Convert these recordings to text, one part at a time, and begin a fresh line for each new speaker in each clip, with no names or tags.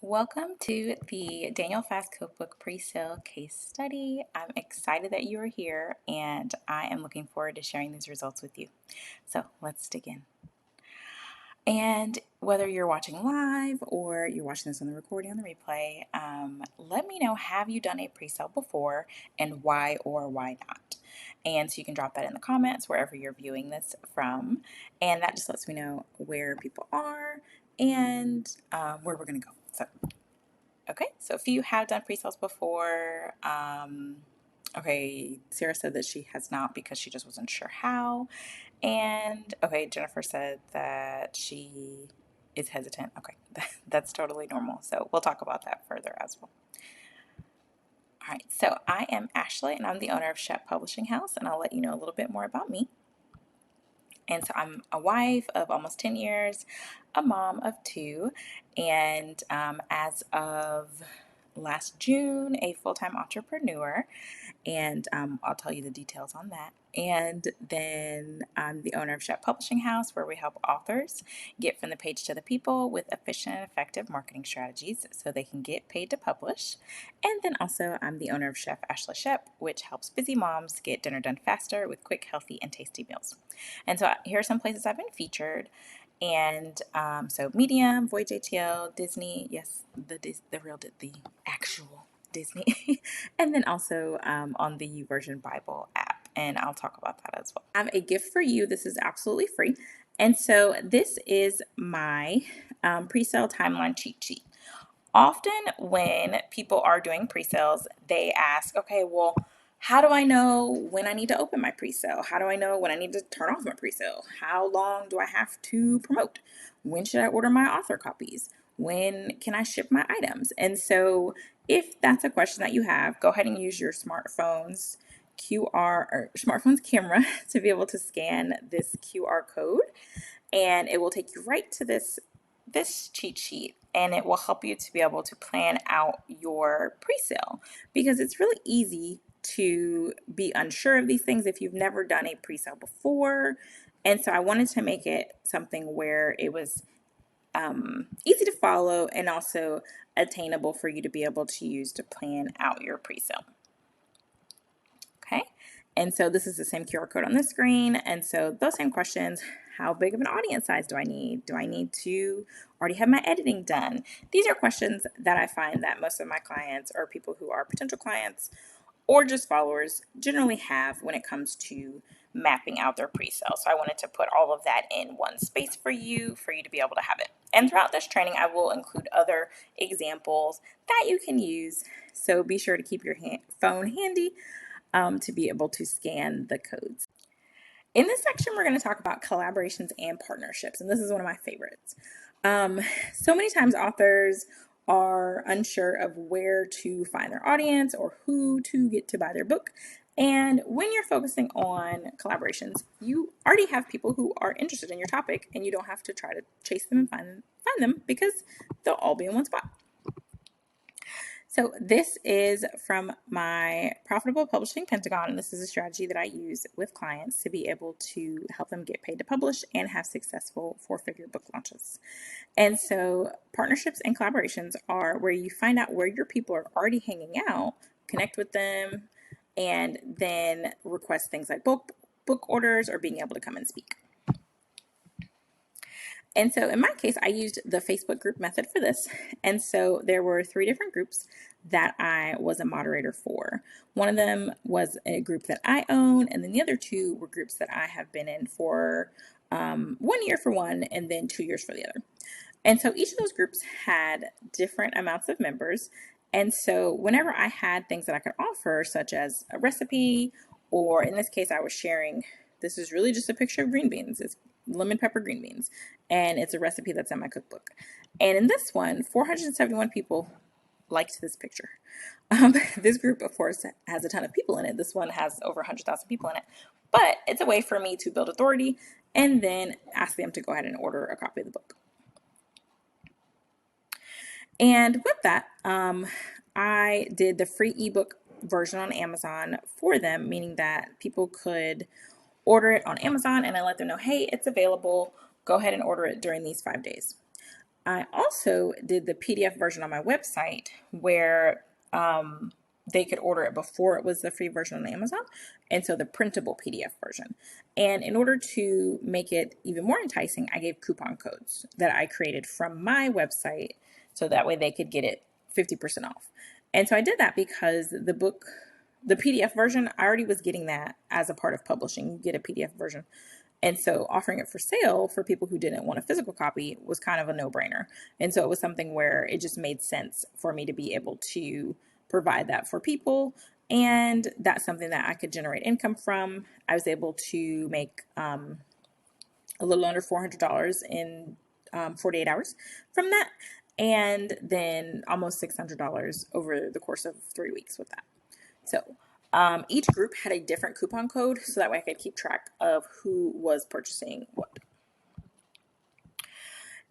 Welcome to the Daniel Fast Cookbook Presale case study. I'm excited that you are here and I am looking forward to sharing these results with you. So let's dig in. And whether you're watching live or you're watching this on the recording, on the replay, let me know, have you done a presale before and why or why not? And so you can drop that in the comments wherever you're viewing this from. And that just lets me know where people are and where we're going to go. Okay, so if you have done pre-sales before, okay, Sarah said that she has not because she just wasn't sure how. And okay, Jennifer said that she is hesitant. Okay, that's totally normal. So we'll talk about that further as well. All right, so I am Ashley and I'm the owner of Shep Publishing House, and I'll let you know a little bit more about me. And so I'm a wife of almost 10 years, a mom of 2, and as of last June, a full-time entrepreneur. And I'll tell you the details on that. And then I'm the owner of Shep Publishing House, where we help authors get from the page to the people with efficient and effective marketing strategies so they can get paid to publish. And then also I'm the owner of Chef Ashley Shep, which helps busy moms get dinner done faster with quick, healthy, and tasty meals. And so here are some places I've been featured. And so Medium, Voyage ATL, Disney, yes, the actual Disney, and then also on the YouVersion Bible app, and I'll talk about that as well. I have a gift for you. This is absolutely free, and so this is my pre-sale timeline cheat sheet. Often when people are doing pre-sales, they ask, okay, well, how do I know when I need to open my pre-sale? How do I know when I need to turn off my pre-sale? How long do I have to promote? When should I order my author copies? When can I ship my items? And so if that's a question that you have, go ahead and use your smartphone's smartphone's camera to be able to scan this QR code, and it will take you right to this cheat sheet, and it will help you to be able to plan out your pre-sale, because it's really easy to be unsure of these things if you've never done a pre-sale before. And so I wanted to make it something where it was easy to follow and also attainable for you to be able to use to plan out your pre-sale. Okay, and so this is the same QR code on the screen. And so those same questions: how big of an audience size do I need? Do I need to already have my editing done? These are questions that I find that most of my clients, or people who are potential clients or just followers, generally have when it comes to mapping out their pre-sale. So I wanted to put all of that in one space for you to be able to have it. And throughout this training, I will include other examples that you can use. So be sure to keep your phone handy to be able to scan the codes. In this section, we're going to talk about collaborations and partnerships, and this is one of my favorites. So many times authors are unsure of where to find their audience or who to get to buy their book. And when you're focusing on collaborations, you already have people who are interested in your topic, and you don't have to try to chase them and find them because they'll all be in one spot. So this is from my Profitable Publishing Pentagon, and this is a strategy that I use with clients to be able to help them get paid to publish and have successful 4-figure book launches. And so partnerships and collaborations are where you find out where your people are already hanging out, connect with them, and then request things like book orders or being able to come and speak. And so in my case, I used the Facebook group method for this. And so there were 3 different groups that I was a moderator for. One of them was a group that I own, and then the other 2 were groups that I have been in for 1 year for one and then 2 years for the other. And so each of those groups had different amounts of members. And so whenever I had things that I could offer, such as a recipe, or in this case, I was sharing, this is really just a picture of green beans. It's lemon pepper green beans, and it's a recipe that's in my cookbook. And in this one, 471 people liked this picture. This group, of course, has a ton of people in it. This one has over 100,000 people in it, but it's a way for me to build authority and then ask them to go ahead and order a copy of the book. And with that, I did the free ebook version on Amazon for them, meaning that people could order it on Amazon, and I let them know, hey, it's available. Go ahead and order it during these 5 days. I also did the PDF version on my website where they could order it before it was the free version on Amazon. And so the printable PDF version. And in order to make it even more enticing, I gave coupon codes that I created from my website so that way they could get it 50% off. And so I did that because the book, the PDF version, I already was getting that as a part of publishing. You get a PDF version. And so offering it for sale for people who didn't want a physical copy was kind of a no-brainer. And so it was something where it just made sense for me to be able to provide that for people. And that's something that I could generate income from. I was able to make a little under $400 in 48 hours from that. And then almost $600 over the course of 3 weeks with that. So each group had a different coupon code, so that way I could keep track of who was purchasing what.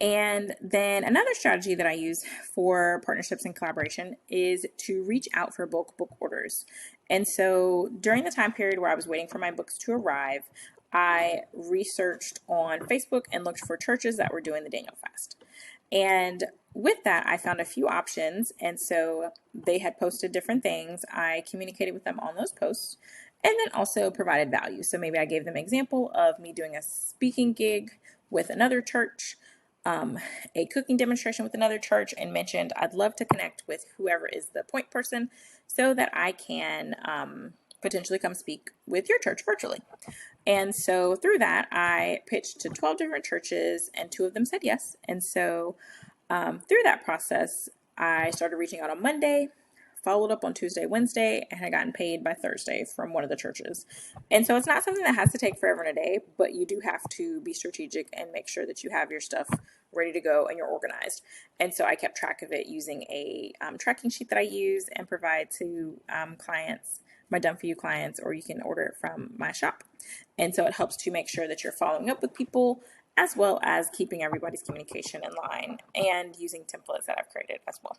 And then another strategy that I use for partnerships and collaboration is to reach out for bulk book orders. And so during the time period where I was waiting for my books to arrive, I researched on Facebook and looked for churches that were doing the Daniel fast. And with that, I found a few options. And so they had posted different things. I communicated with them on those posts and then also provided value. So maybe I gave them an example of me doing a speaking gig with another church, a cooking demonstration with another church, and mentioned I'd love to connect with whoever is the point person so that I can potentially come speak with your church virtually. And so through that, I pitched to 12 different churches and 2 of them said yes. And so through that process, I started reaching out on Monday, followed up on Tuesday, Wednesday, and had gotten paid by Thursday from one of the churches. And so it's not something that has to take forever and a day, but you do have to be strategic and make sure that you have your stuff ready to go and you're organized. And so I kept track of it using a tracking sheet that I use and provide to clients, my done for you clients, or you can order it from my shop. And so it helps to make sure that you're following up with people as well as keeping everybody's communication in line and using templates that I've created as well.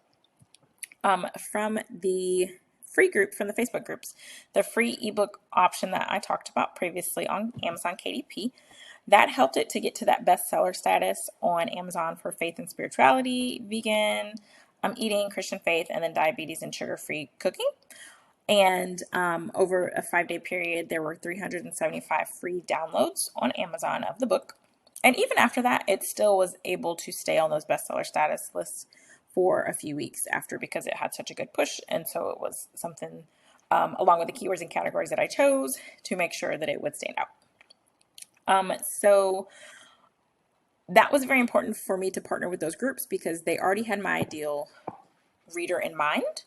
From the free group, from the Facebook groups, the free ebook option that I talked about previously on Amazon KDP, that helped it to get to that bestseller status on Amazon for faith and spirituality, vegan, eating, Christian faith, and then diabetes and sugar-free cooking. And over a 5-day period, there were 375 free downloads on Amazon of the book. And even after that, it still was able to stay on those bestseller status lists for a few weeks after because it had such a good push. And so it was something, along with the keywords and categories that I chose, to make sure that it would stand out. So that was very important for me to partner with those groups because they already had my ideal reader in mind.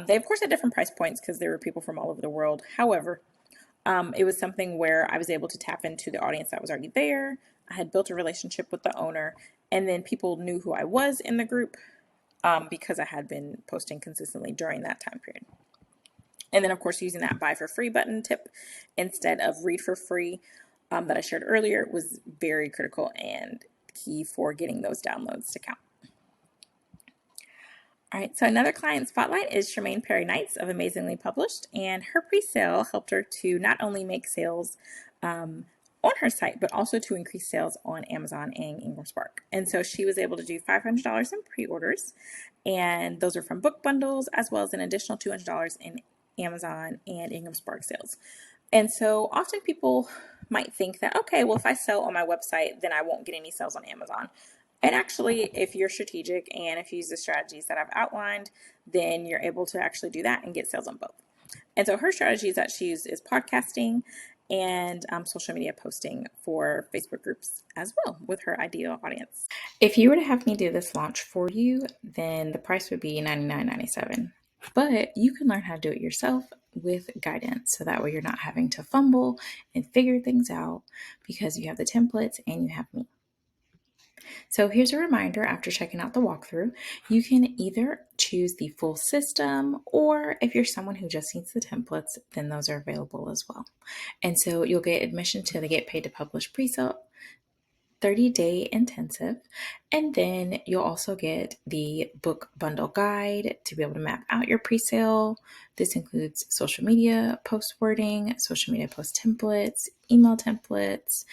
They, of course, had different price points because there were people from all over the world. However, it was something where I was able to tap into the audience that was already there. I had built a relationship with the owner, and then people knew who I was in the group because I had been posting consistently during that time period. And then, of course, using that buy for free button tip instead of read for free that I shared earlier was very critical and key for getting those downloads to count. All right, so another client spotlight is Tremaine Perry Knights of Amazingly Published, and her pre-sale helped her to not only make sales on her site, but also to increase sales on Amazon and Ingram Spark. And so she was able to do $500 in pre-orders, and those are from book bundles, as well as an additional $200 in Amazon and Ingram Spark sales. And so often people might think that, okay, well, if I sell on my website, then I won't get any sales on Amazon. And actually, if you're strategic and if you use the strategies that I've outlined, then you're able to actually do that and get sales on both. And so her strategies that she used is podcasting and social media posting for Facebook groups as well with her ideal audience. If you were to have me do this launch for you, then the price would be $99.97. But you can learn how to do it yourself with guidance. So that way you're not having to fumble and figure things out because you have the templates and you have me. So here's a reminder after checking out the walkthrough, you can either choose the full system, or if you're someone who just needs the templates, then those are available as well. And so you'll get admission to the Get Paid to Publish pre-sale 30-day intensive, and then you'll also get the book bundle guide to be able to map out your pre-sale. This includes social media post wording, social media post templates, email templates,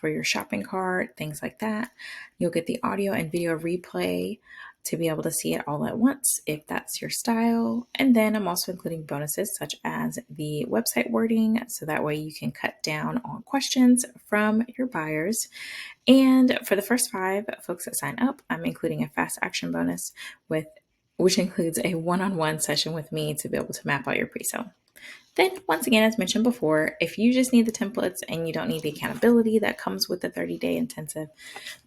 for your shopping cart, things like that. You'll get the audio and video replay to be able to see it all at once if that's your style. And then I'm also including bonuses such as the website wording, so that way you can cut down on questions from your buyers. And for the first 5 folks that sign up, I'm including a fast action bonus which includes a one-on-one session with me to be able to map out your pre-sale. Then, once again, as mentioned before, if you just need the templates and you don't need the accountability that comes with the 30-day intensive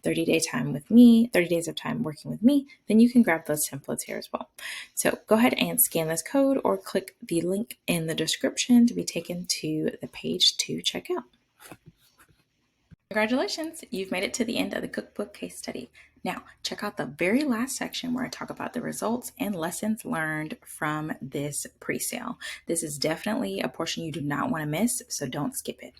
30-day time with me, 30 days of time working with me, then you can grab those templates here as well. So go ahead and scan this code or click the link in the description to be taken to the page to check out. Congratulations, you've made it to the end of the cookbook case study. Now, check out the very last section where I talk about the results and lessons learned from this pre-sale. This is definitely a portion you do not want to miss, so don't skip it.